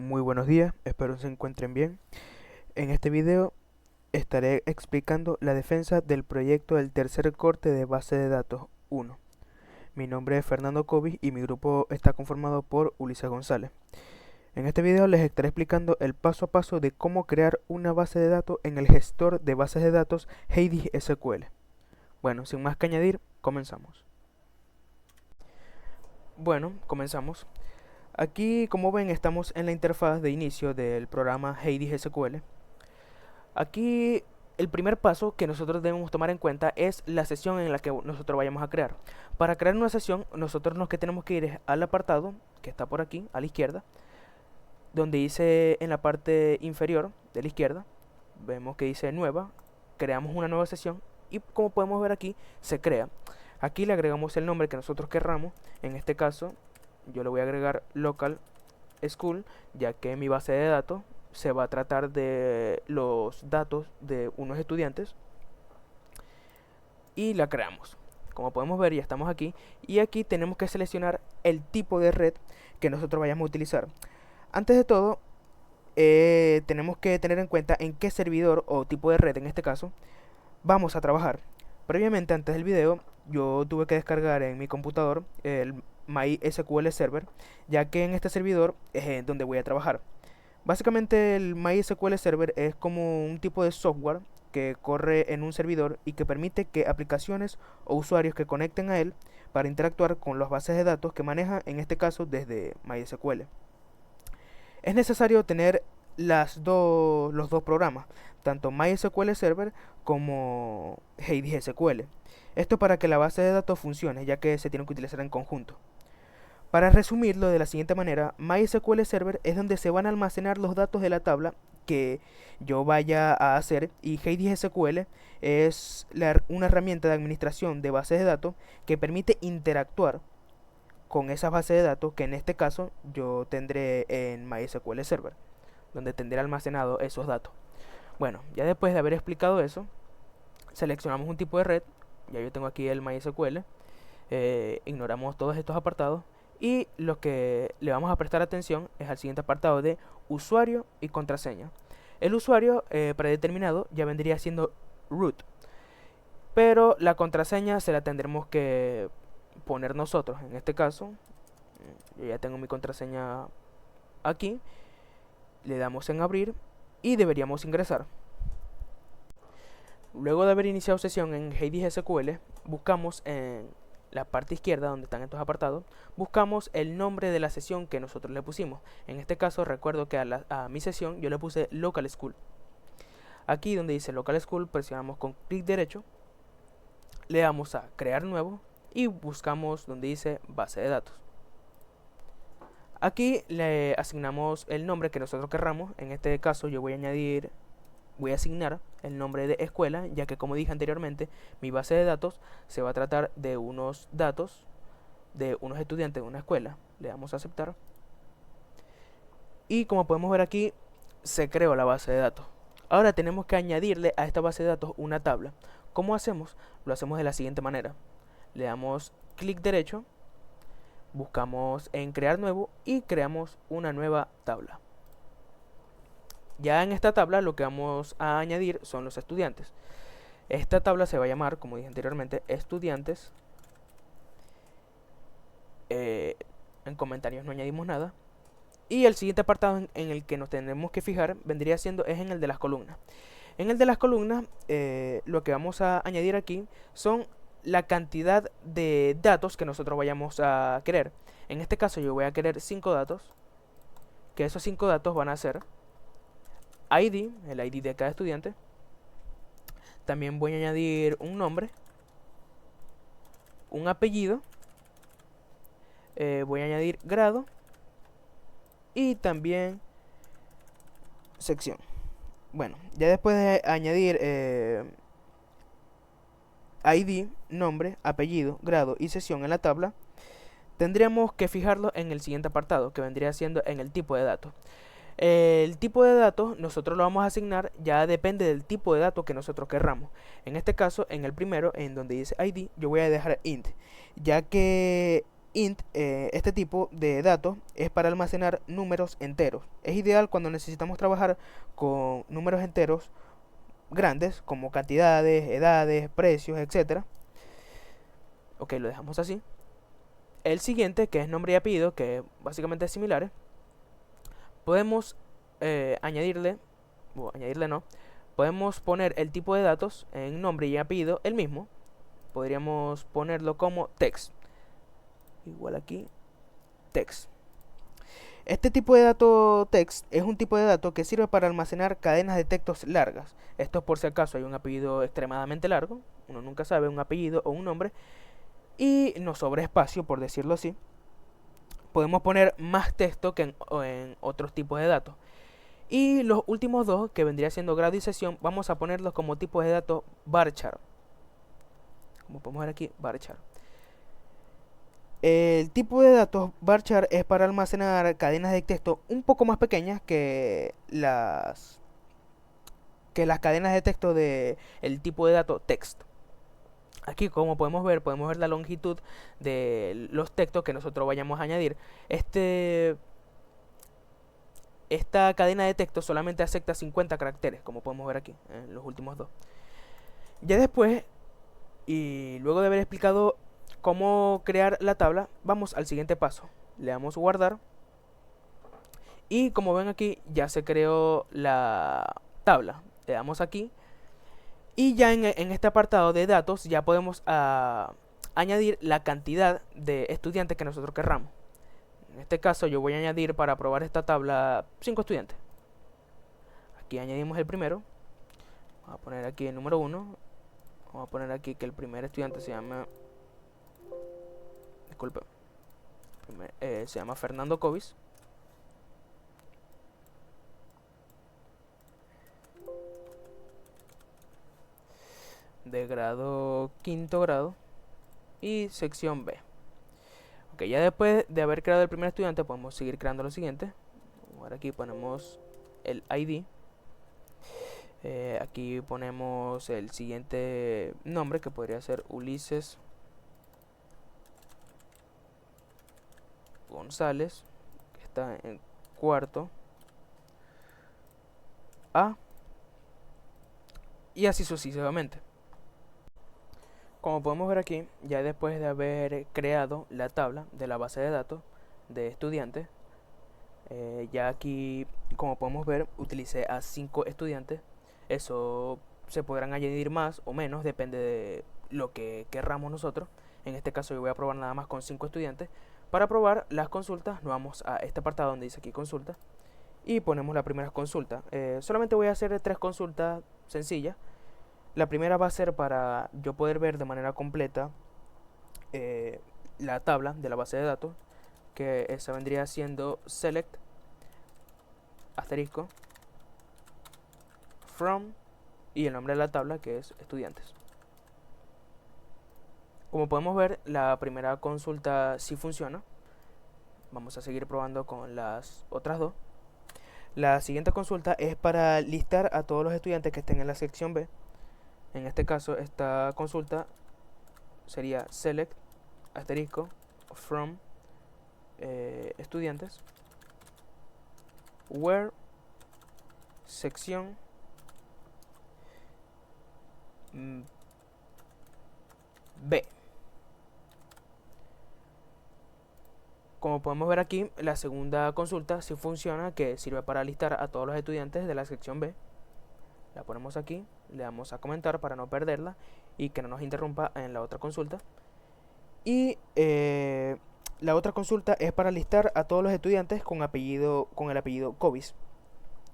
Muy buenos días, espero se encuentren bien. En este video estaré explicando la defensa del proyecto del tercer corte de base de datos 1. Mi nombre es Fernando Cobis y mi grupo está conformado por Ulises González. En este video les estaré explicando el paso a paso de cómo crear una base de datos en el gestor de bases de datos Heidi SQL. Bueno, sin más que añadir, comenzamos. Bueno, comenzamos. Aquí, como ven, estamos en la interfaz de inicio del programa Heidi SQL. Aquí el primer paso que nosotros debemos tomar en cuenta es la sesión en la que nosotros vayamos a crear. Para crear una sesión, nosotros lo que tenemos que ir es al apartado que está por aquí, a la izquierda, donde dice en la parte inferior de la izquierda, vemos que dice nueva, creamos una nueva sesión y como podemos ver aquí, se crea. Aquí le agregamos el nombre que nosotros querramos, en este caso yo le voy a agregar local school, ya que mi base de datos se va a tratar de los datos de unos estudiantes y la creamos. Como podemos ver, ya estamos aquí y aquí tenemos que seleccionar el tipo de red que nosotros vayamos a utilizar. Antes de todo, tenemos que tener en cuenta en qué servidor o tipo de red, en este caso, vamos a trabajar. Previamente, antes del video, yo tuve que descargar en mi computador el MySQL Server, ya que en este servidor es donde voy a trabajar. Básicamente el MySQL Server es como un tipo de software que corre en un servidor y que permite que aplicaciones o usuarios que conecten a él para interactuar con las bases de datos que maneja, en este caso desde MySQL. Es necesario tener los dos programas, tanto MySQL Server como Heidi SQL. Esto para que la base de datos funcione, ya que se tienen que utilizar en conjunto. Para resumirlo de la siguiente manera, MySQL Server es donde se van a almacenar los datos de la tabla que yo vaya a hacer y Heidi SQL es una herramienta de administración de bases de datos que permite interactuar con esas bases de datos que en este caso yo tendré en MySQL Server, donde tendré almacenado esos datos. Bueno, ya después de haber explicado eso, seleccionamos un tipo de red, ya yo tengo aquí el MySQL, ignoramos todos estos apartados y lo que le vamos a prestar atención es al siguiente apartado de usuario y contraseña. El usuario predeterminado ya vendría siendo root, pero la contraseña se la tendremos que poner nosotros. En este caso, yo ya tengo mi contraseña aquí, le damos en abrir y deberíamos ingresar. Luego de haber iniciado sesión en Heidi SQL, buscamos en la parte izquierda donde están estos apartados, buscamos el nombre de la sesión que nosotros le pusimos. En este caso recuerdo que a mi sesión yo le puse local school. Aquí donde dice local school presionamos con clic derecho, le damos a crear nuevo y buscamos donde dice base de datos. Aquí le asignamos el nombre que nosotros querramos. En este caso yo voy a asignar el nombre de escuela, ya que como dije anteriormente, mi base de datos se va a tratar de unos datos de unos estudiantes de una escuela. Le damos a aceptar. Y como podemos ver aquí, se creó la base de datos. Ahora tenemos que añadirle a esta base de datos una tabla. ¿Cómo hacemos? Lo hacemos de la siguiente manera. Le damos clic derecho, buscamos en crear nuevo y creamos una nueva tabla. Ya en esta tabla lo que vamos a añadir son los estudiantes. Esta tabla se va a llamar, como dije anteriormente, estudiantes. En comentarios no añadimos nada. Y el siguiente apartado en el que nos tenemos que fijar vendría siendo es en el de las columnas. En el de las columnas lo que vamos a añadir aquí son la cantidad de datos que nosotros vayamos a querer. En este caso yo voy a querer 5 datos, que esos 5 datos van a ser ID, el ID de cada estudiante. También voy a añadir un nombre, un apellido, voy a añadir grado y también sección. Bueno, ya después de añadir ID, nombre, apellido, grado y sección en la tabla, tendríamos que fijarlo en el siguiente apartado, que vendría siendo en el tipo de datos. El tipo de datos nosotros lo vamos a asignar, ya depende del tipo de datos que nosotros querramos. En este caso, en el primero, en donde dice ID, yo voy a dejar int, ya que int, este tipo de datos es para almacenar números enteros. Es ideal cuando necesitamos trabajar con números enteros grandes como cantidades, edades, precios, etcétera. Ok, lo dejamos así. El siguiente, que es nombre y apellido, que básicamente es similar, podemos añadirle, o añadirle no, podemos poner el tipo de datos en nombre y apellido el mismo. Podríamos ponerlo como text. Igual aquí, text. Este tipo de dato text es un tipo de dato que sirve para almacenar cadenas de textos largas. Esto es por si acaso hay un apellido extremadamente largo, uno nunca sabe un apellido o un nombre, y nos sobra espacio, por decirlo así. Podemos poner más texto que en otros tipos de datos. Y los últimos dos, que vendría siendo grado y sesión, vamos a ponerlos como tipos de datos varchar. Como podemos ver aquí, varchar. El tipo de datos varchar es para almacenar cadenas de texto un poco más pequeñas que las cadenas de texto del tipo de dato text. Aquí, como podemos ver la longitud de los textos que nosotros vayamos a añadir. Esta cadena de texto solamente acepta 50 caracteres, como podemos ver aquí en los últimos dos. Ya después, y luego de haber explicado cómo crear la tabla, vamos al siguiente paso. Le damos guardar. Y como ven aquí, ya se creó la tabla. Le damos aquí. Y ya en este apartado de datos, ya podemos añadir la cantidad de estudiantes que nosotros querramos. En este caso, yo voy a añadir para probar esta tabla 5 estudiantes. Aquí añadimos el primero. Vamos a poner aquí el número 1. Vamos a poner aquí que el primer estudiante se llama... Disculpe. Se llama Fernando Covis. De grado quinto grado. Y sección B. Ok, ya después de haber creado el primer estudiante, podemos seguir creando lo siguiente. Ahora aquí ponemos el ID. Aquí ponemos el siguiente nombre, que podría ser Ulises González, que está en cuarto A, y así sucesivamente. Como podemos ver aquí, ya después de haber creado la tabla de la base de datos de estudiantes, ya aquí, como podemos ver, utilicé a 5 estudiantes. Eso se podrán añadir más o menos, depende de lo que querramos nosotros. En este caso yo voy a probar nada más con 5 estudiantes. Para probar las consultas, nos vamos a este apartado donde dice aquí consulta y ponemos la primera consulta. Solamente voy a hacer 3 consultas sencillas. La primera va a ser para yo poder ver de manera completa la tabla de la base de datos, que esa vendría siendo select asterisco from y el nombre de la tabla, que es estudiantes. Como podemos ver, la primera consulta sí funciona. Vamos a seguir probando con las otras dos. La siguiente consulta es para listar a todos los estudiantes que estén en la sección B. En este caso, esta consulta sería select asterisco from estudiantes where sección B. Como podemos ver aquí, la segunda consulta sí funciona, que sirve para listar a todos los estudiantes de la sección B. La ponemos aquí, le damos a comentar para no perderla y que no nos interrumpa en la otra consulta. Y la otra consulta es para listar a todos los estudiantes con el apellido Covis.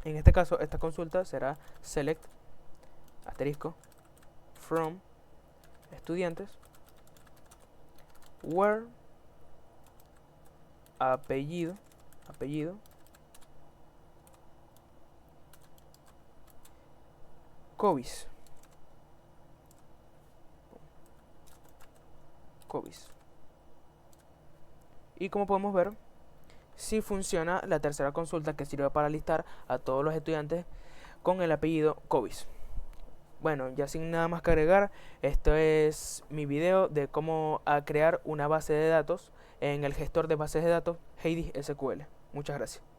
En este caso, esta consulta será select asterisco from estudiantes where apellido Covis. Y como podemos ver, sí funciona la tercera consulta, que sirve para listar a todos los estudiantes con el apellido Covis. Bueno, ya sin nada más que agregar, esto es mi video de cómo crear una base de datos en el gestor de bases de datos Heidi SQL. Muchas gracias.